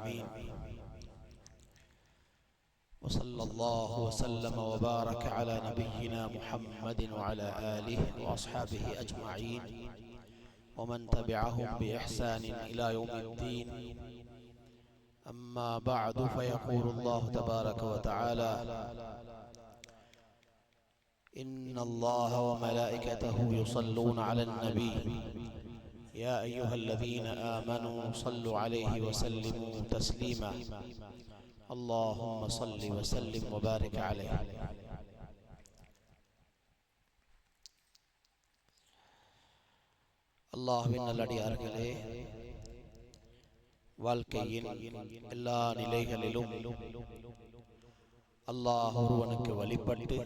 العالمين وصلى الله وسلم وبارك على نبينا محمد وعلى آله وأصحابه أجمعين ومن تبعهم بإحسان إلى يوم الدين. أما بعد، فيقول الله تبارك وتعالى: إن الله وملائكته يصلون على النبي يا أيها الذين آمنوا صلوا عليه وسلموا تسليما اللهم صل وسلم وبارك عليه. அல்லாஹ்வின் நல்லடியார்களே, வாழ்க்கையின் எல்லா நிலைகளிலும் அல்லாஹ் ஒருவனுக்கு வழிபட்டு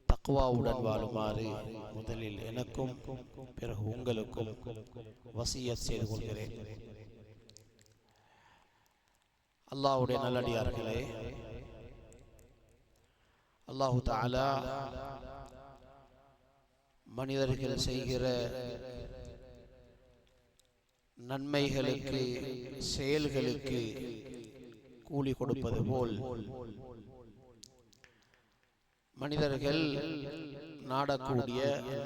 தக்வாவுடன் வாழுமாறு முதலில் எனக்கும் பிறகு உங்களுக்கும் வசியத் செய்து கொள்கிறேன். அல்லாஹ்வுடைய நல்லடியார்களே, அல்லாஹு தஆலா மனிதர்கள் செய்கிற நன்மைகளுக்கு, செயல்களுக்கு கூலி கொடுப்பது போல் மனிதர்கள் நாடக்கூடிய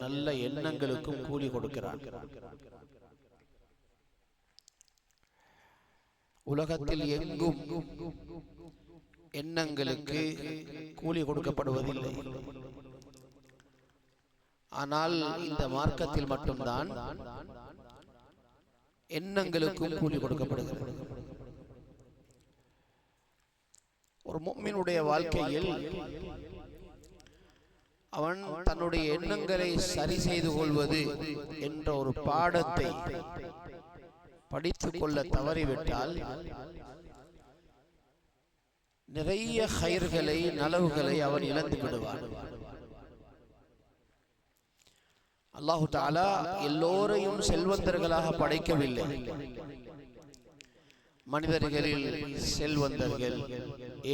நல்ல எண்ணங்களுக்கும் கூலி கொடுக்கிறார். உலகத்தில் எங்கும் எண்ணங்களுக்கு கூலி கொடுக்கப்படுவதில்லை. ஆனால் இந்த மார்க்கத்தில் மட்டும்தான் எண்ணங்களுக்கும் கூலி கொடுக்கப்படுகிறது. ஒரு முஃமினுடைய வாழ்க்கையில் அவன் தன்னுடைய எண்ணங்களை சரி செய்து கொள்வது என்ற ஒரு பாடத்தை படித்துக் கொள்ள தவறிவிட்டால் நிறைய ஹைர்களை, நலவுகளை அவன் இழந்து விடுவான். அல்லாஹு தஆலா எல்லோரையும் செல்வந்தர்களாக படைக்கவில்லை. மனிதர்களில் செல்வந்தர்கள்,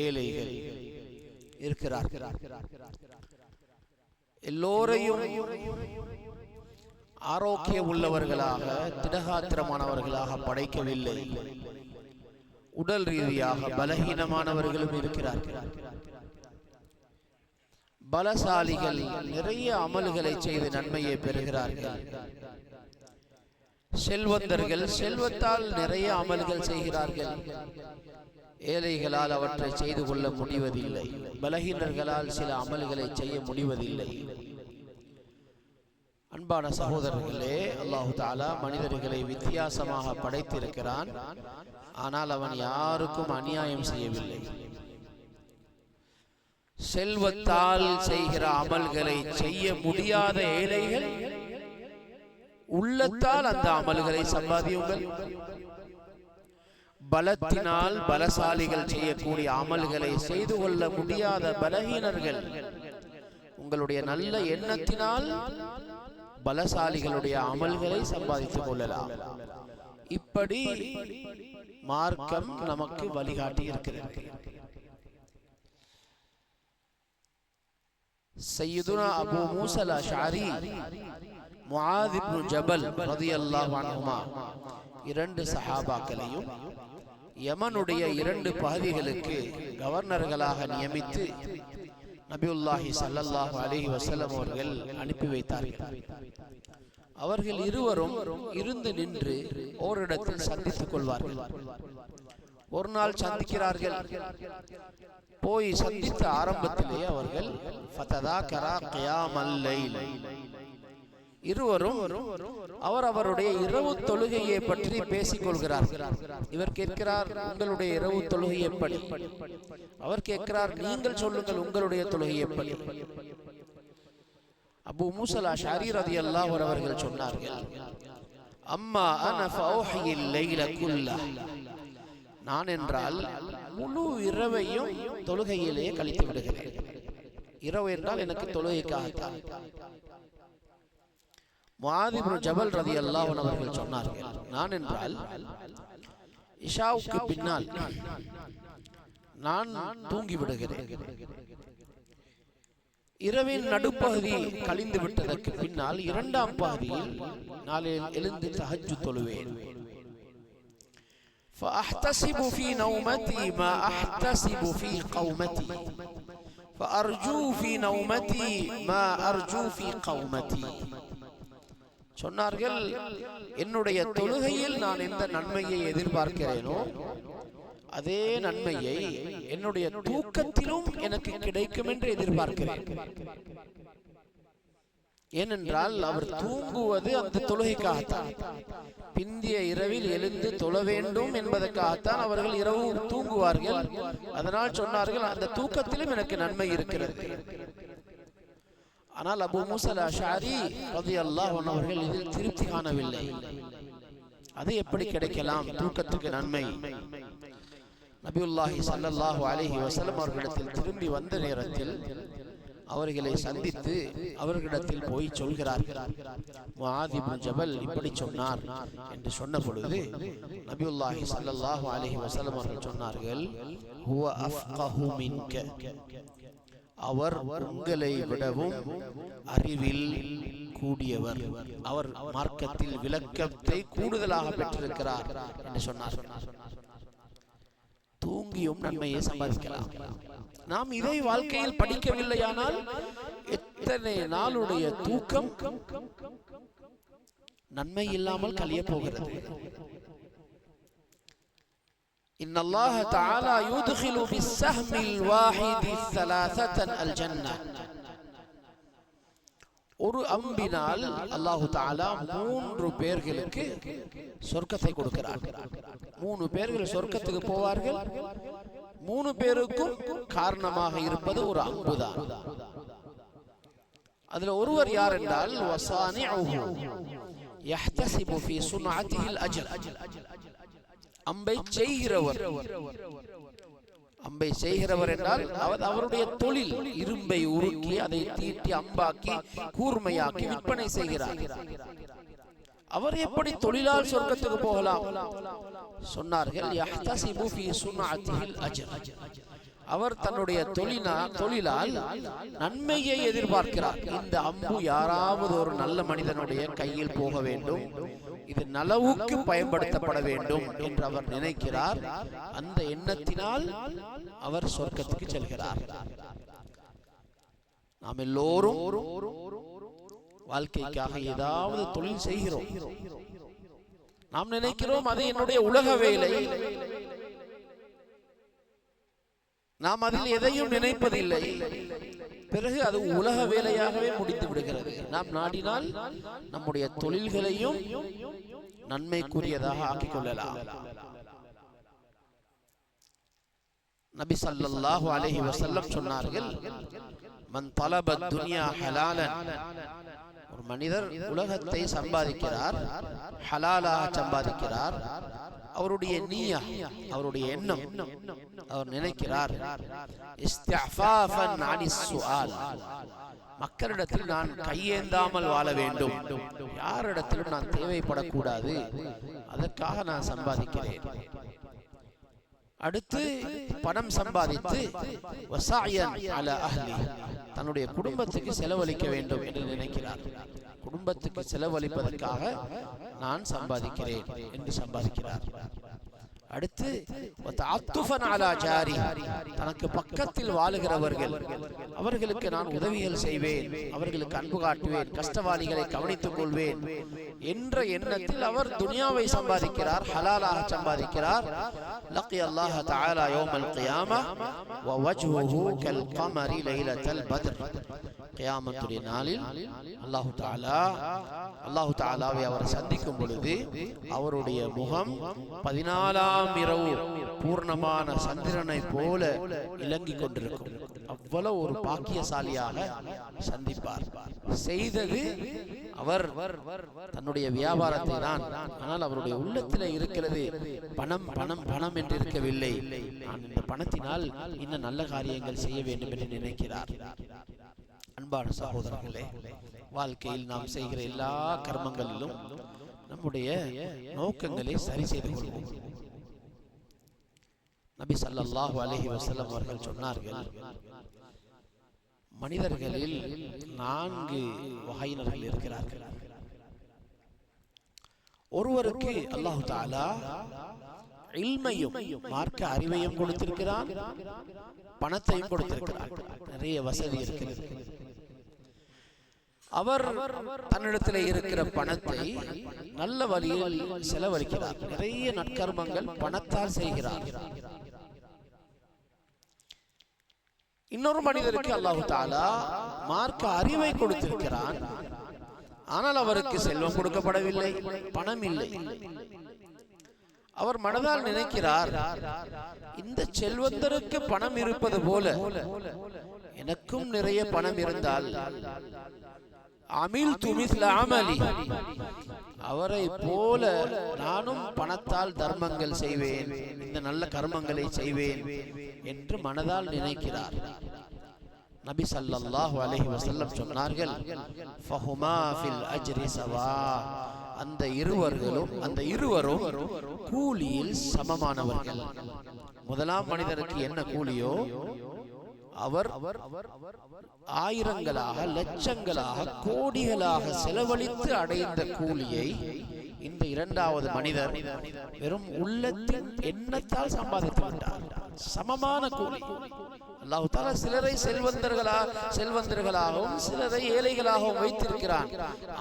ஏழைகள் இருக்கிறார்கள். எல்லோரையும் ஆரோக்கியம் உள்ளவர்களாக, திடகாத்திரமானவர்களாக படைக்கவில்லை. உடல் ரீதியாக பலகீனமானவர்களும் இருக்கிறார்கள். பலசாலிகள் நிறைய அமல்களை செய்து நன்மையை பெறுகிறார்கள். செல்வந்தர்கள் செல்வத்தால் நிறைய அமல்கள் செய்கிறார்கள். ஏழைகளால் அவற்றை செய்து கொள்ள முடிவதில்லை. பலகீனர்களால் சில அமல்களை செய்ய முடிவதில்லை. அன்பான சகோதரர்களே, அல்லாஹு தஆலா மனிதர்களை வித்தியாசமாக படைத்திருக்கிறான். ஆனால் அவன் யாருக்கும் அநியாயம் செய்யவில்லை. செல்வத்தால் செய்கிற அமல்களை செய்ய முடியாத ஏழைகள், உள்ளத்தால் அந்த அமல்களை சம்பாதியுங்கள். பலத்தினால் பலசாலிகள் செய்யக்கூடிய அமல்களை செய்து கொள்ள முடியாத பலகீனர்கள், உங்களுடைய நல்ல எண்ணத்தினால் பலசாலிகளுடைய அமல்களை சம்பாதித்துக் கொள்ளலாம். இப்படி மார்க்கம் நமக்கு வழிகாட்டி இருக்கிறது. சையதுனா அபூ மூஸா அல்-அஷ்அரி, முஆத் இப்னு ஜபல் ரலியல்லாஹு அன்ஹுமா இரண்டு சஹாபாக்களையும் யமனுடைய இரண்டு பகுதிகளுக்கு கவர்னர்களாக நியமித்து நபியுல்லாஹி ஸல்லல்லாஹு அலைஹி வஸல்லம் அவர்கள் அனுப்பி வைத்தார்கள். அவர்கள் இருவரும் இருந்து நின்று ஓரிடத்தில் சந்தித்துக் கொள்வார்கள். ஒரு நாள் சந்திக்கிறார்கள். போய் சந்தித்த ஆரம்பத்திலே அவர்கள் ஃபததாகரா கியாமல் லைல், இருவரும் அவருடைய இரவு தொழுகையை பற்றி பேசிக் கொள்கிறார்கள். இவர் கேட்கிறார், உங்களுடைய இரவு தொழுகை எப்படி? அவர் கேட்கிறார், நீங்கள் சொல்லுங்கள், உங்களுடைய தொழுகை எப்படி? அபூ மூஸா அல்-அஷ்அரி ரலியல்லாஹு அன்ஹு அவர்கள் சொன்னார்கள், அம்மா அன ஃபௌஹில் லைல குல்லஹ், நான் என்றால் முழு இரவையும் தொழுகையிலே கழித்து விடுகிறேன். இரவு என்றால் எனக்கு தொழுகைக்காகத்தான். முஆத் இப்னு ஜபல் ரலியல்லாஹு அன்ஹு அவர்கள் சொன்னார்கள், நான் என்றால் இஷாவுக்கு பின்னால் நான் தூங்கி விடுகிறேன். இரவின் நடுப்பகுதி கழிந்து விட்டதற்கு பின்னால் இரண்டாம் பகுதியில் நாளை எழுந்து தஹஜ்ஜுத் தொழுவேன். فأحتسب في نومتي ما أحتسب في قومتي فأرجو في نومتي ما أرجو في قومتي. சொன்னார்கள், என்னுடைய தொழுகையில் நான் எந்த நன்மையை எதிர்பார்க்கிறேனோ அதே நன்மையை என்னுடைய தூக்கத்திலும் எனக்கு கிடைக்கும் என்று எதிர்பார்க்கிறேன். ஏனென்றால் அவர் தூங்குவது அந்த தொழுகைக்காகத்தான். பிந்திய இரவில் எழுந்து தொழ வேண்டும் என்பதற்காகத்தான் அவர்கள் இரவு தூங்குவார்கள். அதனால் சொன்னார்கள், அந்த தூக்கத்திலும் எனக்கு நன்மை இருக்கிறது. ஆனால் அபூ மூஸா அல்-அஷ்அரி ரலியல்லாஹு அன்ஹு அவர்கள் இதில் திருப்தி காணவில்லை. அது எப்படி கிடைக்கலாம் தூக்கத்துக்கு நன்மை? நபியுல்லாஹி ஸல்லல்லாஹு அலைஹி வஸல்லம் அவர்களிடத்தில் திரும்பி வந்த நேரத்தில் அவர்களை சந்தித்து அவர்களிடத்தில் போய் சொல்கிறார்கள், முஆத் இப்னு ஜபல் இப்படி சொன்னார் என்று சொன்ன பொழுது நபியுல்லாஹி ஸல்லல்லாஹு அலைஹி வஸல்லம் அவர்கள் சொன்னார்கள், ஹுவ அஃகஹு மின்க, அவர் உங்களை விடவும் அறிவில் கூடியவர், அவர் மார்க்கத்தில் விளக்கத்தை கூடுதலாக பெற்றிருக்கிறார் என்று சொன்னார். தூங்கியும் நன்மையை சம்பாதிக்கலாம். நாம் இதை வாழ்க்கையில் படிக்கவில்லையானால் எத்தனை நாளுடைய தூக்கம் நன்மை இல்லாமல் கழிய போகிறது. இன்னல்லாஹ தஆலா யுத்கிலு பிஸ்ஸஹ்மில் வாஹிதி ஸலாஸத்தன் அல் ஜன்னah. ஒரு அம்பினால் அல்லாஹ் தஆலா 3 பேர்களுக்கு சொர்க்கத்தை கொடுக்கிறார். 3 பேர்கள் சொர்க்கத்துக்கு போவார்கள். 3 பேருக்கும் காரணமாக இருப்பது ஒரு அம்புதான். அதுல ஒருவர் யார் என்றால் வஸானிஉஹு யஹ்தஸிபு ஃபீ சுன்அத்திஹில் அஜ்ர். அம்பை செய்கிறவர். அம்பை செய்கிறவர் என்றால் அவருடைய தொழில், இரும்பை உருக்கி அதை தீட்டி அம்பாக்கி கூர்மையாக்கி விற்பனை செய்கிறார். அவர் எப்படி தொழிலால் சொர்க்கத்துக்கு போகலாம்? சொன்னார்கள், யஹ்தஸிபு ஃபீ சுன்அத்திஹில் அஜ்ர். அவர் தன்னுடைய தொழிலால் நன்மையை எதிர்பார்க்கிறார். இந்த அம்பு யாராவது ஒரு நல்ல மனிதனுடைய கையில் போக வேண்டும், இது நலவுக்கு பயன்படுத்தப்பட வேண்டும் என்று அவர் நினைக்கிறார். அந்த எண்ணத்தினால் அவர் சொர்க்கத்துக்கு செல்கிறார். நாம் எல்லோரும் வாழ்க்கைக்காக ஏதாவது தொழில் செய்கிறோம். நாம் நினைக்கிறோம் அது என்னுடைய உலக வேலை. நாம் அதில் எதையும் நினைப்பதில்லை. பிறகு அது உலக வேலையாகவே முடித்து விடுகிறது. நாம் நாடினால் நம்முடைய தொழில்களையும் நன்மைக்குரியதாக ஆக்கிக் கொள்ளலாம். நபி ஸல்லல்லாஹு அலைஹி வஸல்லம் சொன்னார்கள், மன் தலப துன்யா ஹலாலன், ஒரு மனிதர் உலகத்தை சம்பாதிக்கிறார், ஹலாலாக சம்பாதிக்கிறார். அவருடைய நிய்யா, அவருடைய எண்ணம், அவர் நினைக்கிறார், இஸ்திஃபாஃபன் அனிஸ் சுஆல், மக்களிடத்தில் நான் கையேந்தாமல் வாழ வேண்டும், யாரிடத்திலும் நான் தேவைப்படக்கூடாது, அதற்காக நான் சம்பாதிக்கிறேன். அடுத்து பணம் சம்பாதித்து வஸாயன் அலா அஹ்லி, தன்னுடைய குடும்பத்துக்கு செலவழிக்க வேண்டும் என்று நினைக்கிறார். குடும்பத்துக்கு செலவழிப்பதற்காக நான் சம்பாதிக்கிறேன் என்று சம்பாதிக்கிறார். அடுத்து தஅத்துஃபன் அலா ஜாரி, தனக்கு பக்கத்தில் வாழுகிறவர்கள், அவர்களுக்கு நான் உதவிகள் செய்வேன், அவர்களுக்கு அன்பு காட்டுவேன், கஷ்டவாளிகளை கவனித்துக் கொள்வேன் என்ற எண்ணத்தில் அவர் துனியாவை சம்பாதிக்கிறார், ஹலாலாக சம்பாதிக்கிறார். லக்கி அல்லாஹ் தஆலா யௌமல் கியாமா வ வஜ்ஹுஹு கல் கமரி லைலத்தல் பத்ர். கியாமத்துடைய நாளில் அல்லாஹ் தஆலாவை அவர் சந்திக்கும் பொழுது அவருடைய முகம் 14ஆம் இரவு பூர்ணமான சந்திரனை போல இலங்கிக் கொண்டிருக்கும். அவ்வளவு ஒரு பாக்கியசாலியாக சந்திப்பார். செய்தது அவர் தன்னுடைய வியாபாரத்தை தான். ஆனால் அவருடைய உள்ளத்தில் இருக்கிறது பணம் பணம் பணம் என்று இருக்கவில்லை. நான் இந்த பணத்தினால் இன்னும் நல்ல காரியங்கள் செய்ய வேண்டும் என்று நினைக்கிறார். அன்பான சகோதரர்களே, வாழ்க்கையில் நாம் செய்கிற எல்லா கர்மங்களிலும் நம்முடைய நோக்கங்களை சரி செய்து கொள்வோம். நபி ஸல்லல்லாஹு அலைஹி வஸல்லம் அவர்கள் சொன்னார்கள், மனிதர்களில் 4 வகையினர்கள் இருக்கிறார்கள். ஒருவருக்கு அல்லாஹ் தஆலா இல்மையும் மார்க்க அறிவையும் கொடுத்திருக்கிறான், பணத்தையும் கொடுத்திருக்கிறான், நிறைய வசதி இருக்கிறது. அவர் தன்னிடத்தில் இருக்கிற பணத்தை நல்ல வழியில் செலவழிக்கிறார், நிறைய நற்கர்மங்கள் பணத்தால் செய்கிறார். இன்னொரு மனிதருக்கு அல்லாஹு தஆலா மார்க்க அறிவை கொடுத்திருக்கிறான், ஆனால் அவருக்கு செல்வம் கொடுக்கப்படவில்லை, பணம் இல்லை. அவர் மனதால் நினைக்கிறார், இந்த செல்வந்தருக்கு பணம் இருப்பது போல எனக்கும் நிறைய பணம் இருந்தால் அமில்து மிஸ்ல அமலி, அவரை போல நானும் பணத்தால் தர்மங்கள் செய்வேன், இந்த நல்ல கர்மங்களை செய்வேன் என்று மனதால் நினைக்கிறார். நபி ஸல்லல்லாஹு அலைஹி வஸல்லம் சொன்னார்கள், ஃபஹுமா ஃபில் அஜ்ரி சவா, அந்த இருவரும் கூலியில் சமமானவர்கள். முதலாம் மனிதருக்கு என்ன கூலியோ அவர் ஆயிரங்களாக, லட்சங்களாக, கோடிகளாக செலவழித்து அடைந்த கூலியை இந்த இரண்டாவது மனிதர் வெறும் உள்ளத்தின் எண்ணத்தால் சம்பாதித்து விட்டார். சமமான கூலி. அல்லாஹ் தஆலா சிலரை செல்வந்தர்களாகவும் சிலரை ஏழைகளாகவும் வைத்திருக்கிறான்,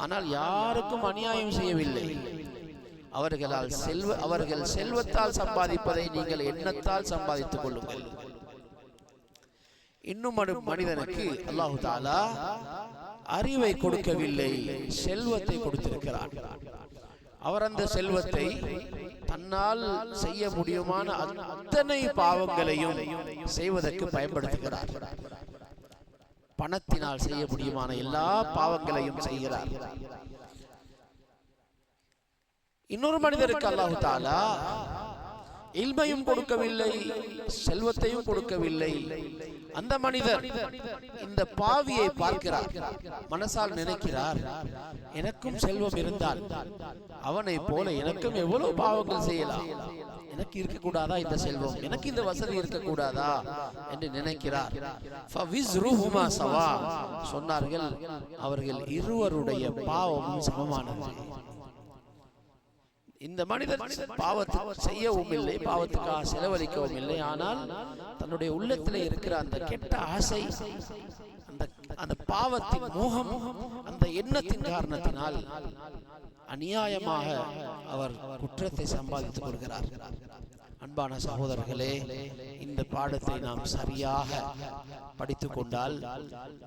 ஆனால் யாருக்கும் அநியாயம் செய்யவில்லை. அவர்கள் செல்வத்தால் சம்பாதிப்பதை நீங்கள் எண்ணத்தால் சம்பாதித்துக் கொள்ளுங்கள். இன்னும் மனிதனுக்கு அல்லாஹ் தஆலா அறிவை கொடுக்கவில்லை, செல்வத்தை கொடுத்திருக்கிறான். அவர் அந்த செல்வத்தை தன்னால் செய்ய முடியுமான அத்தனை பாவங்களையும் செய்வதற்கு பயன்படுத்துகிறார். பணத்தினால் செய்ய முடியுமான எல்லா பாவங்களையும் செய்கிறார். இன்னொரு மனிதருக்கு அல்லாஹ் தஆலா இல்மையும் கொடுக்கவில்லை, செல்வத்தையும் கொடுக்கவில்லை. அந்த மனிதர் இந்த பாவியை பார்க்கிறார், மனசால் நினைக்கிறார், எனக்கும் செல்வம் இருந்தால் அவனை போல எனக்கும் எவ்வளவு பாவங்கள் செய்யலாம், எனக்கு இருக்கக்கூடாதா இந்த செல்வம், எனக்கு இந்த வசதி இருக்கக்கூடாதா என்று நினைக்கிறார். சொன்னார்கள், அவர்கள் இருவருடைய பாவமும் சமமானது. இந்த மனிதன் பாவத்தை செய்யவும் இல்லை, பாவத்துக்காக செலவழிக்கவும் இல்லை, ஆனால் தன்னுடைய உள்ளத்தில் இருக்கிற அந்த கெட்ட ஆசை, அந்த பாவத்தின் மோகம், அந்த எண்ணத்தின் காரணத்தினால் அநியாயமாக அவர் குற்றத்தை சம்பாதித்துக் கொள்கிறார். அன்பான சகோதரர்களே, இந்த பாடத்தை நாம் சரியாக படித்துக் கொண்டால்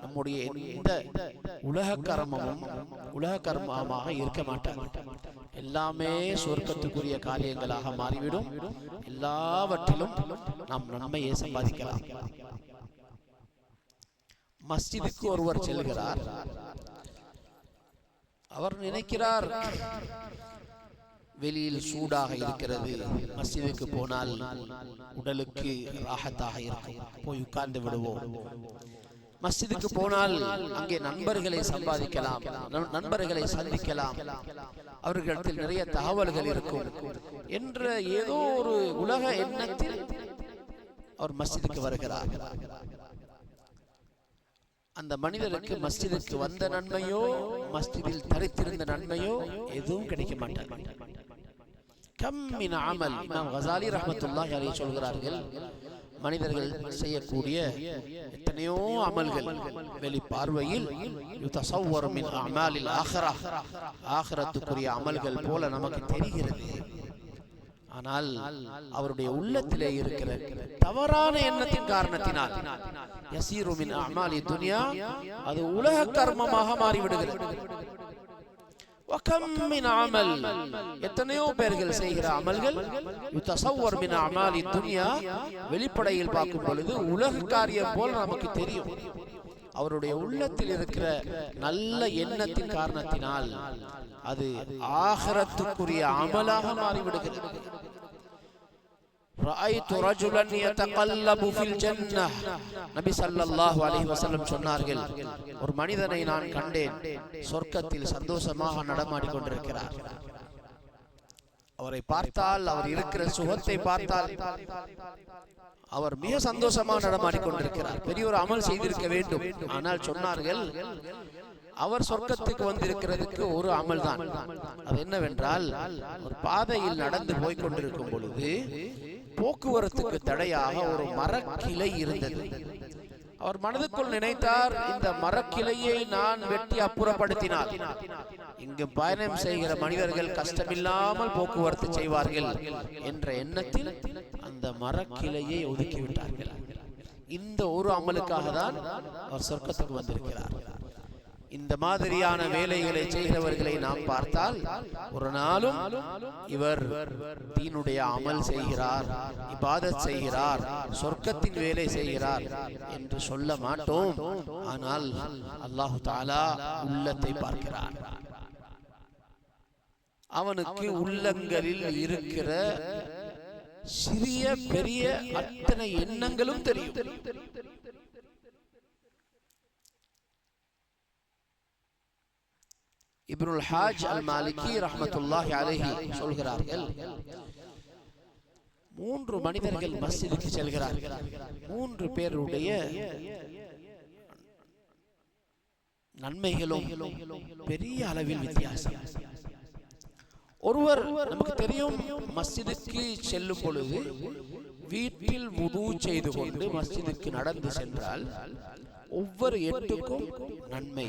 நம்முடைய எந்த உலக கர்மமாக இருக்க மாட்டார். எல்லாமே சொர்க்கத்துக்குரிய காரியங்களாக மாறிவிடும். எல்லாவற்றிலும் நாம் நன்மையை சம்பாதிக்கலாம். மஸ்ஜிதுக்கு ஒருவர் செல்கிறார். அவர் நினைக்கிறார், வெளியில் சூடாக இருக்கிறது, மஸ்ஜிதுக்கு போனால் உடலுக்கு ராஹத்தாக இருக்கும், போய் உட்கார்ந்து விடுவோம். மஸ்ஜிதுக்கு போனால் அங்கே நண்பர்களை சம்பாதிக்கலாம், நண்பர்களை சந்திக்கலாம், அவர்களிடத்தில் நிறைய தகவல்கள் இருக்கும் என்ற ஏதோ ஒரு உலக எண்ணத்தில் அவர் மஸ்ஜிதுக்கு வருகிறார். அந்த மனிதருக்கு மஸ்ஜிதுக்கு வந்த நன்மையோ, மஸ்ஜிதில் தரித்திருந்த நன்மையோ எதுவும் கிடைக்க மாட்டார். கம் மின் அமல், இமாம் கஸாலி ரஹ்மத்துல்லாஹி அலைஹி சொல்கிறார்கள், மனிதர்கள் செய்யக்கூடிய எத்தனையோ அமல்கள் வெளி பார்வையில் யுதஸவ்வரு மின் அமாலில் ஆখিরাহ, ஆখিরাத்துக்குரிய அமல்கள் போல நமக்கு தெரிகிறது. ஆனால் அவருடைய உள்ளத்திலே இருக்கிற தவறான எண்ணத்தின் காரணத்தினால் யஸீரு மின் அமாலி துன்யா, அது உலக கர்மமாக மாறிவிடுகிறது. வகம் மின் அமல், எத்தனையோ பேர்கள் செய்கிற அமல்கள் யுதஸவ்வரு மின் அமாலி துன்யா, வெளிப்படையில் பார்க்கும் பொழுது உலக காரியம் போல நமக்கு தெரியும். அவருடைய உள்ளத்தில் இருக்கிற நல்ல எண்ணத்தின் காரணத்தினால் அது ஆখিরাத்துக்குரிய அமலாக மாறிவிடுகிறது. ரஅய்து ரஜுலன் யதகல்லபு ஃபில் ஜன்னஹ், நபி ஸல்லல்லாஹு அலைஹி வஸல்லம் சொன்னார்கள், ஒரு மனிதனை நான் கண்டேன், சொர்க்கத்தில் சந்தோஷமாக நடமாடிக் கொண்டிருக்கிறார். அவரை பார்த்தால், அவர் இருக்கிற சுகத்தை பார்த்தால் அவர் மிக சந்தோஷமாக நடமாடிக் கொண்டிருக்கிறார். பெரிய ஒரு அமல் செய்திருக்க வேண்டும். ஆனால் சொன்னார்கள், அவர் சொர்க்கத்துக்கு வந்திருக்கிறதுக்கு ஒரு அமல் தான். அது என்னவென்றால், ஒரு பாதையில் நடந்து போய் கொண்டிருக்கும் பொழுது போக்குவரத்துக்கு தடையாக ஒரு மரக்கிளை இருந்தது. அவர் மனதுக்குள் நினைத்தார், இந்த மரக்கிளையை நான் வெட்டி அப்புறப்படுத்தினால் இங்கு பயணம் செய்கிற மனிதர்கள் கஷ்டமில்லாமல் போக்குவரத்து செய்வார்கள் என்ற எண்ணத்தில் அந்த மரக்கிளையை ஒதுக்கிவிட்டார்கள். இந்த ஒரு அமலுக்காக தான் அவர் சொர்க்கத்துக்கு வந்திருக்கிறார். இந்த மாதிரியான வேலைகளை செய்கிறவர்களை நாம் பார்த்தால் ஒரு நாளும் இவர் தீனுடைய அமல் செய்கிறார், இபாதத் செய்கிறார், சொர்க்கத்தின் வேலை செய்கிறார் என்று சொல்ல மாட்டோம். ஆனால் அல்லாஹு தஆலா உள்ளத்தை பார்க்கிறார். அவனுக்கு உள்ளங்களில் இருக்கிற சிறிய பெரிய அத்தனை எண்ணங்களும் தெரியும். இப்னுல் ஹாஜ் அல் மாலிகி ரஹ்மத்துல்லாஹி அலைஹி சொல்கிறார்கள், 3 மனிதர்கள் மஸ்ஜிதுக்கு செல்கிறார்கள். 3 பேருடைய நன்மைகளும் பெரிய அளவில் வித்தியாசம். ஒருவர் நமக்கு தெரியும், மஸ்ஜிதுக்கு செல்லும் பொழுது வீட்டில் வுது செய்து கொண்டு மஸ்ஜிதுக்கு நடந்து சென்றால் ஒவ்வொரு எட்டுக்கும் நன்மை,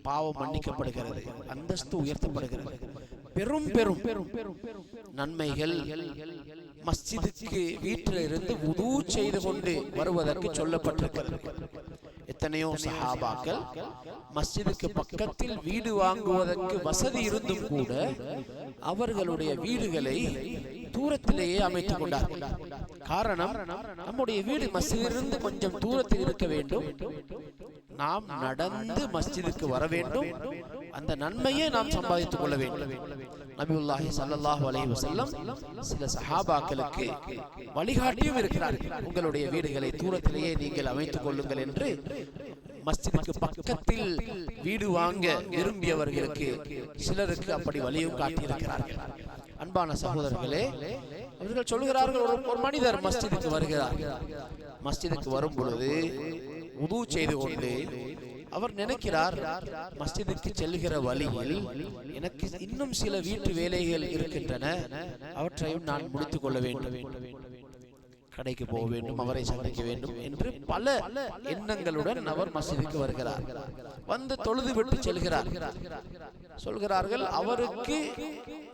பாவம் மன்னிக்கப்படுகிறது, அந்தஸ்து உயர்த்தப்படுகிறது. பெரும் பெரும் நன்மைகள் மஸ்ஜிதுக்கு வீட்டில் இருந்து வுது செய்து கொண்டு வருவதற்கு சொல்லப்பட்டிருக்கிறது. எத்தனையோ சஹாபாக்கள் மஸ்ஜிதுக்கு பக்கத்தில் வீடு வாங்குவதற்கு வசதி இருந்தும் கூட அவர்களுடைய வீடுகளை தூரத்திலேயே அமைத்துக் கொண்டார்கள். காரணம், நம்முடைய வீடு மஸ்ஜிதிலிருந்து கொஞ்சம் தூரத்தில் இருக்க வேண்டும், நாம் நடந்து மஸ்ஜிதுக்கு வர வேண்டும், அந்த நன்மையை நாம் சம்பாதித்துக் கொள்ள வேண்டும். நபியுல்லாஹி ஸல்லல்லாஹு அலைஹி வஸல்லம் சில சஹாபாக்களுக்கு வழிகாட்டியும் இருக்கிறார்கள். உங்களுடைய வீடுகளை தூரத்திலேயே நீங்கள் அமைத்துக் கொள்ளுங்கள் என்று மஸ்ஜிதுக்கு பக்கத்தில் வீடு வாங்க விரும்பியவர்களுக்கு சிலருக்கு அப்படி வழியும் காட்டியிருக்கிறார்கள். அன்பான சகோதரர்களே, அவர்கள் சொல்கிறார்கள், ஒரு மனிதர் மஸ்ஜிதுக்கு வருகிறார். மஸ்ஜிதுக்கு வரும் பொழுது வுது செய்து கொண்டு அவர் நினைக்கிறார், மஸ்ஜிதுக்கு செல்கிற வழியில் எனக்கு இன்னும் சில வீட்டு வேலைகள் இருக்கின்றன, அவற்றையும் நான் முடித்துக் கொள்ள வேண்டும், கடைக்கு போக வேண்டும், அவரை சந்திக்க வேண்டும் என்று பல எண்ணங்களுடன் அவர் மஸ்ஜிதுக்கு வருகிறார். வந்து தொழுது விட்டு செல்கிறார். சொல்கிறார்கள், அவருக்கு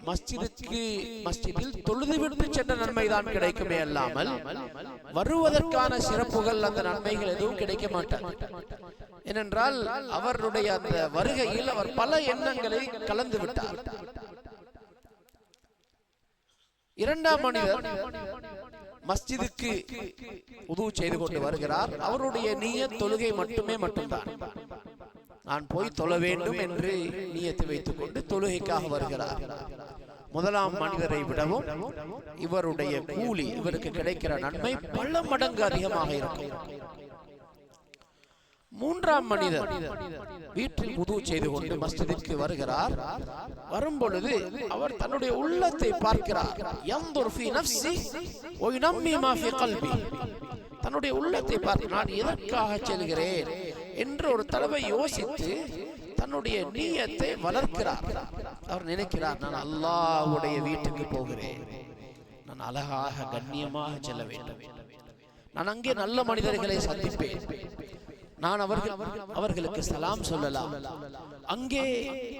மஸ்ஜிதில் தொழுது விட்டு சென்ற நன்மைதான் கிடைக்குமே அல்லாமல் வருவதற்கான சிறப்புகள், அந்த நன்மைகள் எதுவும் கிடைக்க மாட்டார். ஏனென்றால் அவருடைய அந்த வருகையில் அவர் பல எண்ணங்களை கலந்து விட்டார். இரண்டாம் மனிதர் மஸ்ஜிதுக்கு வுது செய்து கொண்டு வருகிறார். அவருடைய நியத் தொழுகை மட்டும்தான். நான் போய் தொழ வேண்டும் என்று நியத்து வைத்துக் கொண்டு தொழுகைக்காக வருகிறார். முதலாம் மனிதரை விடவும் இவருடைய கூலி, இவருக்கு கிடைக்கிற நன்மை பல மடங்கு அதிகமாக இருக்கும். மூன்றாம் மனிதர் வீட்டில் வுது செய்து கொண்டு மஸ்ஜிதுக்கு வருகிறார். வரும் பொழுது அவர் தன்னுடைய உள்ளத்தை பார்க்கிறார். யன்துர் ஃபீ நஃப்ஸி வ யுனம்மி மா ஃபீ கல்பி. தன்னுடைய உள்ளத்தை பார்த்து நான் எதற்காக செல்கிறேன் என்று ஒரு தடவை யோசித்து தன்னுடைய நியத்தை வளர்க்கிறார். அவர் நினைக்கிறார், நான் அல்லாஹ்வுடைய வீட்டுக்கு போகிறேன், நான் அழகாக கண்ணியமாக செல்ல வேண்டும், நான் அங்கே நல்ல மனிதர்களை சந்திப்பேன், நான் அவர்களுக்கு சலாம் சொல்லலாம், அங்கே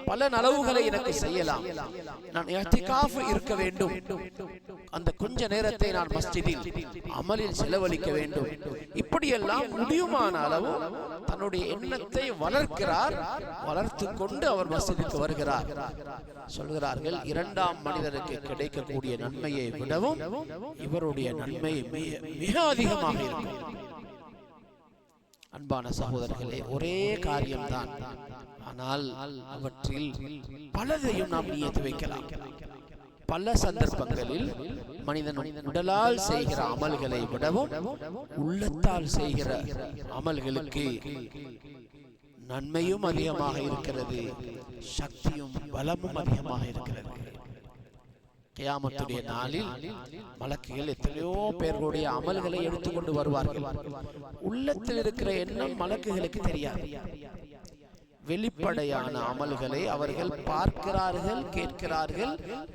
பல நலவுகளை எனக்கு செய்யலாம், நான் இஅ்திகாஃப் இருக்க வேண்டும், அந்த கொஞ்ச நேரத்தை நான் மஸ்ஜிதில் அமலில் செலவழிக்க வேண்டும். இப்படியெல்லாம் முடியுமான அளவு தன்னுடைய எண்ணத்தை வளர்க்கிறார். வளர்த்து கொண்டு அவர் மஸ்ஜிதுக்கு வருகிறார். சொல்கிறார்கள், இரண்டாம் மனிதருக்கு கிடைக்கக்கூடிய நன்மையை விடவும் இவருடைய நன்மை மிக அதிகமாக இருக்கும். அன்பான சகோதரர்களே, ஒரே காரியம்தான், ஆனால் அவற்றில் பலதையும் நாம் நியத்து வைக்கலாம். பல சந்தர்ப்பங்களில் மனிதன் உடலால் செய்கிற அமல்களை விடவும் உள்ளத்தால் செய்கிற அமல்களுக்கு நன்மையும் அதிகமாக இருக்கிறது, சக்தியும் பலமும் அதிகமாக இருக்கிறது. கியாமத்துடைய நாளில் மலக்குகள் எத்தனையோ பேர்களுடைய அமல்களை எடுத்துக்கொண்டு வருவார்கள். உள்ளத்தில் இருக்கிற எண்ணம் மலக்குகளுக்கு தெரியாது. வெளிப்படையான அமல்களை அவர்கள் பார்க்கிறார்கள், கேட்கிறார்கள்,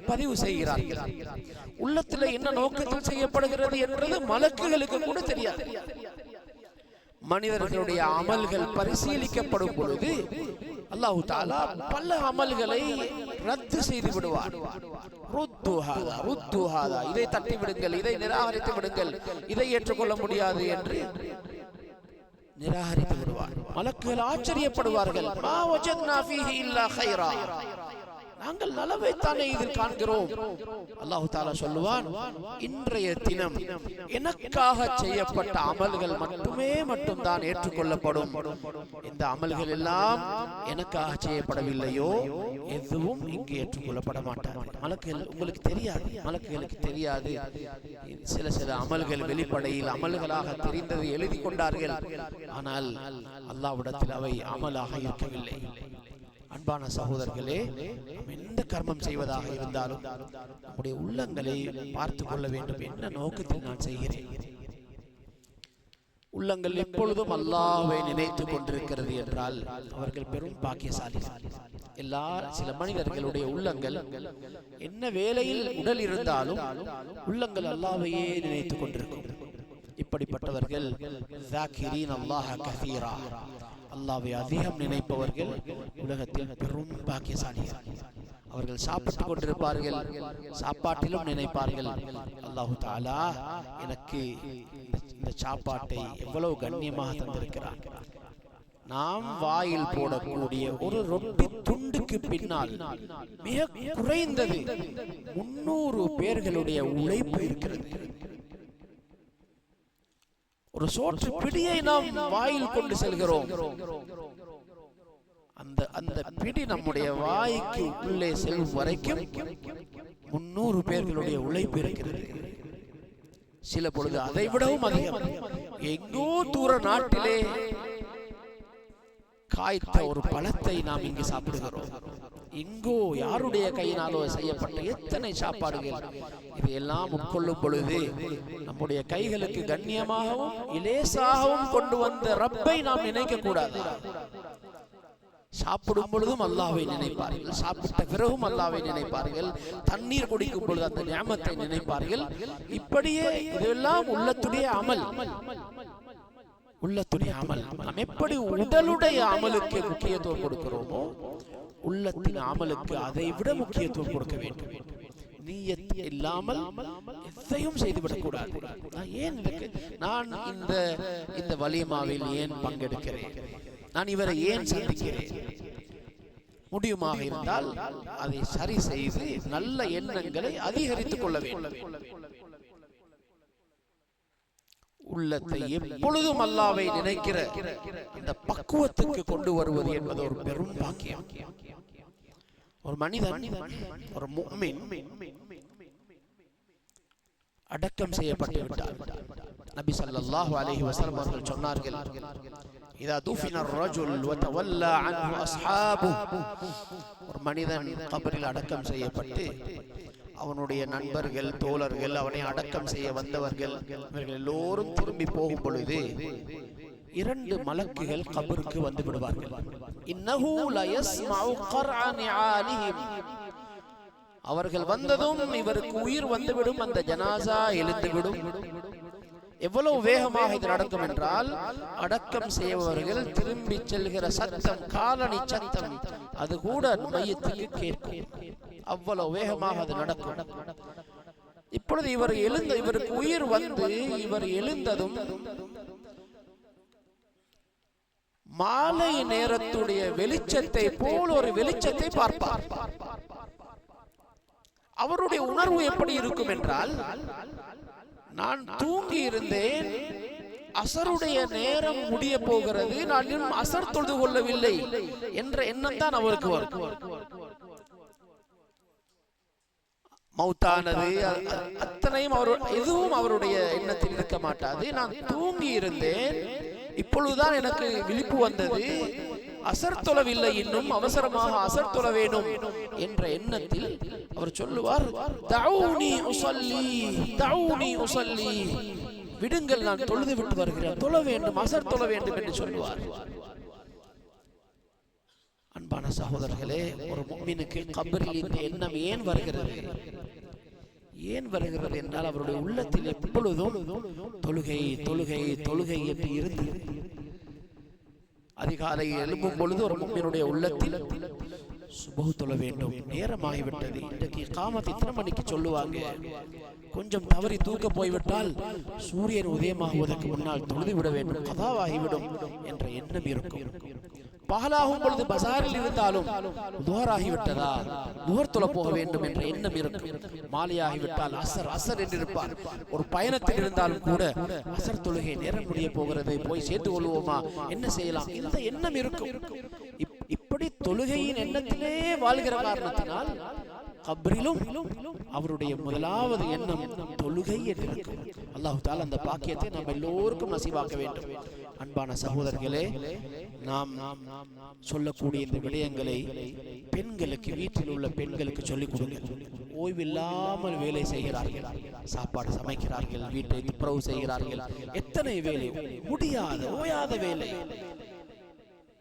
பதிவு செய்கிறார்கள். உள்ளத்தில் என்ன நோக்கத்தில் செய்யப்படுகிறது என்றது மலக்குகளுக்கு கூட தெரியாது. மனிதர்களுடைய அமல்கள் பரிசீலிக்கப்படும் பொழுது அல்லாஹ் தஆலா பல அமல்களை ரத்து செய்து விடுவார். இதை தட்டி விடுங்கள், இதை நிராகரித்து விடுங்கள், இதை ஏற்றுக்கொள்ள முடியாது என்று நிராகரித்து விடுவார். மலக்குகள் ஆச்சரியப்படுவார்கள். மா வஜத்னா ஃபீஹி இல்லா கைரா, நாங்கள் நலவைத்தானே இதில் காண்கிறோம். அல்லாஹ் தஆலா சொல்லுவான், இன்றைய தினம் எனக்காக செய்யப்பட்ட அமல்கள் மட்டும்தான் ஏற்றுக்கொள்ளப்படும். இந்த அமல்கள் எல்லாம் எனக்காக செய்யப்படவில்லையோ எதுவும் இங்கு ஏற்றுக்கொள்ளப்பட மாட்டாது. மலக்குகள் உங்களுக்கு தெரியாது, மலக்குகளுக்கு தெரியாது. சில அமல்கள் வெளிப்படையில் அமல்களாக தெரிந்ததை எழுதி கொண்டார்கள். ஆனால் அல்லாஹ்விடத்தில் அவை அமலாக இருக்கவில்லை. அன்பான சகோதரர்களே, எந்த கர்மம் செய்வதாக இருந்தாலும் நம்முடைய உள்ளங்களை பார்த்து கொள்ள வேண்டும். என்ன நோக்கத்தில் நான் செய்கிறேன்? உள்ளங்கள் எப்பொழுதும் அல்லாஹ்வை நினைத்து கொண்டிருக்கிறது என்றால் அவர்கள் பெரும் பாக்கியசாலி. சில மனிதர்களுடைய உள்ளங்கள் என்ன வேலையில் உடல் இருந்தாலும் உள்ளங்கள் அல்லாஹ்வையே நினைத்து கொண்டிருக்கும். இப்படிப்பட்டவர்கள் ஸாகிரீன் அல்லாஹ கஸீரா, அல்லாஹ்வை அதிகம் நினைப்பவர்கள் உலகத்தில் பெரும் பாக்கியசாலிகள். அவர்கள் சாப்பிட்டுக் கொண்டிருப்பார்கள், சாப்பாட்டிலும் நினைப்பார்கள், அல்லாஹ் தஆலா எனக்கு இந்த சாப்பாட்டை எவ்வளவு கண்ணியமாக தந்திருக்கிறார். நாம் வாயில் போடக்கூடிய ஒரு ரொட்டி துண்டுக்கு பின்னால் மிக குறைந்தது 300 பேர்களுடைய உழைப்பு இருக்கிறது. ஒரு சோற்று பிடியை நாம் வாயில் கொண்டு செல்கிறோம். அந்த பிடி நம்முடைய வாய்க்கு உள்ளே செல்லும் வரைக்கும் 300 பேர்களுடைய உழைப்பு இருக்கிறது. சில பொழுது அதை விடவும் அதிகம். எங்கோ தூர நாட்டிலே காய்த்த ஒரு பழத்தை நாம் இங்கு சாப்பிடுகிறோம். எங்கோ யாருடைய கையினாலோ செய்யப்பட்ட எத்தனை சாப்பாடுகள். இதையெல்லாம் உட்கொள்ளும் பொழுது நம்முடைய கைகளுக்கு கண்ணியமாகவும் இலேசாகவும் கொண்டு வந்த ரப்பை நாம் நினைக்க கூடாது. சாப்பிடும் பொழுதும் அல்லாஹ்வை நினைப்பார்கள், சாப்பிட்ட பிறகும் அல்லாஹ்வை நினைப்பார்கள், தண்ணீர் குடிக்கும் பொழுது அந்த நியமத்தை நினைப்பார்கள். இப்படியே இதெல்லாம் உள்ளத்துடைய அமல். உள்ளத்துடைய அமல். நாம் எப்படி உடலுடைய அமலுக்கு முக்கியத்துவம் கொடுக்கிறோமோ உள்ளத்தின் அமலுக்கு அதை விட முக்கியத்துவம் கொடுக்க வேண்டும். நியத் இல்லாமல் எதையும் செய்துவிடக் கூடாது. நான் இந்த வலிமாவில் ஏன் பங்கெடுக்கிறேன், நான் இவரை ஏன் சந்திக்கிறேன், முடியுமாக இருந்தால் அதை சரி செய்து நல்ல எண்ணங்களை அதிகரித்துக் கொள்ள வேண்டும். உள்ளத்தை எப்பொழுதும் அல்லாஹ்வை நினைக்கிற இந்த பக்குவத்துக்கு கொண்டு வருவது என்பது ஒரு பெரும் பாக்கியம். ஒரு மனிதன், ஒரு முஃமின் அடக்கம் செய்யப்பட்டு விட்டார். நபி ஸல்லல்லாஹு அலைஹி வஸல்லம் அவர்கள் சொன்னார்கள், இதா துஃபின الرجل وتولى عنه اصحابه, ஒரு மனிதன் கபரில் அடக்கம் செய்யப்பட்டு அவனுடைய நண்பர்கள், தோழர்கள், அவனை அடக்கம் செய்ய வந்தவர்கள் இவர்கள் எல்லோரும் திரும்பி போகும் பொழுது 2 மலக்குகள் கபருக்கு வந்து விடுவார்கள். இன்னஹு லா யஸ்மஉ கர்அ நிஆலிஹிம், அவர்கள் வந்ததும் இவருக்கு உயிர் வந்துவிடும், அந்த ஜனாசா எழுந்துவிடும். எவ்வளவு வேகமாக இது நடக்கும் என்றால், அடக்கம் செய்பவர்கள் திரும்பி செல்கிற சத்தம், காலணி சத்தம், அது கூட மையத்துக்கு கேட்கும். அவ்வளவு வேகமாக அது நடக்கும். இப்பொழுது இவருக்கு உயிர் வந்து இவர் எழுந்ததும் மாலை நேரத்துடைய வெளிச்சத்தை போல் ஒரு வெளிச்சத்தை பார்ப்பார். அவருடைய உணர்வு எப்படி இருக்கும் என்றால், நான் தூங்கி இருந்தேன், அசருடைய நேரம் முடிய போகிறது, நான் இன்னும் அசர் தொழுது கொள்ளவில்லை என்ற எண்ணம் தான் அவருக்கு வரும். மௌத்தானது அத்தனையும் எதுவும் அவருடைய எண்ணத்தில் இருக்க மாட்டாது. நான் தூங்கி இருந்தேன், இப்பொழுதுதான் எனக்கு விழிப்பு வந்தது, அசர் தொழவில்லை, இன்னும் அவசரமாக அசர் தொழ வேண்டும் என்ற எண்ணத்தில் அவர் சொல்லுவார், தஊனி உஸல்லி, தஊனி உஸல்லி, விடுங்கள், நான் தொழுது விட்டு வருகிறேன், தொழ வேண்டும், அசர் தொழ வேண்டும் என்று சொல்லுவார். அன்பான சகோதரர்களே, ஒரு முஃமினுக்கு கபரில் இந்த எண்ணம் ஏன் வருகிறது என்றால் அவருடைய உள்ளத்தில் எப்பொழுதும் தொழுகை தொழுகை தொழுகை என்று இருந்து அதிகாலை எழும்பும் பொழுது ஒரு முஃமினுடைய உள்ளத்தில் சுபஹ் தொழ வேண்டும், நேரமாகிவிட்டது, இன்றைக்கு இகாமத் இத்தனை மணிக்கு சொல்லுவாங்க, கொஞ்சம் தவறி தூக்க போய்விட்டால் சூரியன் உதயமாகுவதற்கு முன்னால் தொழுது விட வேண்டும், கதாவாகிவிடும் என்ற எண்ணம் இருக்கும். பகலாகும் பொழுது பசாரில் இருந்தாலும் துஹராகிவிட்டதா, துஹர் தொழ போக வேண்டும் என்ற எண்ணம் இருக்கும். மாலையாகிவிட்டால் அசர் அசர் என்றிருப்பார். ஒரு பயணத்தில் இருந்தாலும் கூட அசர் தொழுகை நேரம் முடிய போகிறது, போய் சேர்த்து கொள்வோமா, என்ன செய்யலாம், இந்த எண்ணம் இருக்கும். இப்படி தொழுகையின் எண்ணத்திலே வாழ்கிற காரணத்தினால் கபரிலும் அவருடைய முதலாவது எண்ணம் தொழுகை என்று இருக்கும். அல்லாஹ் தஆலா அந்த பாக்கியத்தை நாம் எல்லோருக்கும் நசீபாக்க வேண்டும். அன்பான சகோதரர்களே, நாம் சொல்லக்கூடிய இந்த விடயங்களை பெண்களுக்கு, வீட்டில் உள்ள பெண்களுக்கு சொல்லிக் கொடுங்க. ஓய்வில்லாமல் வேலை செய்கிறார்கள், சாப்பாடு சமைக்கிறார்கள், வீட்டை துப்புரவு செய்கிறார்கள், எத்தனை வேலை, முடியாத ஓயாத வேலை.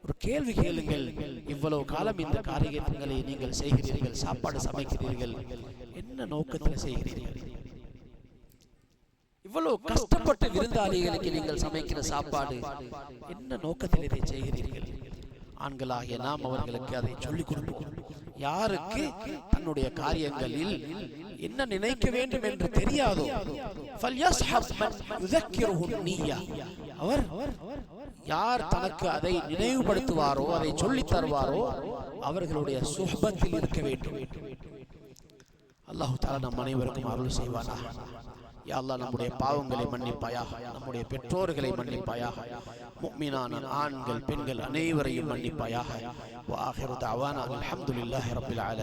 ஒரு கேள்வி கேளுங்கள், இவ்வளவு காலம் இந்த காரியங்களை நீங்கள் செய்கிறீர்கள், சாப்பாடு சமைக்கிறீர்கள், என்ன நோக்கத்தில் செய்கிறீர்கள்? இவ்வளவு கஷ்டப்பட்டு விருந்தாளிகளுக்கு நீங்கள் சமைக்கிற சாப்பாடு என்ன நோக்கத்தில் இதை செய்கிறீர்கள்? ஆண்களாகிய நாம் அவர்களுக்கு அதை சொல்லிக் கொடுப்போம். யாருக்கு தன்னுடைய காரியங்களில் என்ன நினைக்க வேண்டும் என்று தெரியாதோ அவர் யார் தனக்கு அதை நினைவுபடுத்துவாரோ, அதை சொல்லித் தருவாரோ அவர்களுடைய சுஹபத்தில் இருக்க வேண்டும். அல்லாஹ் தஆலா நம் அனைவருக்கும் அருள் செய்வானாக. யா அல்லாஹ், நம்முடைய பாவங்களை மன்னிப்பாயாக, நம்முடைய பெற்றோர்களை மன்னிப்பாயாக, முஃமினான ஆண்கள் பெண்கள் அனைவரையும் மன்னிப்பாயாக. வ ஆகிரு தஅவானா அல்ஹம்துலில்லாஹி ரப்பில் ஆலமீன்.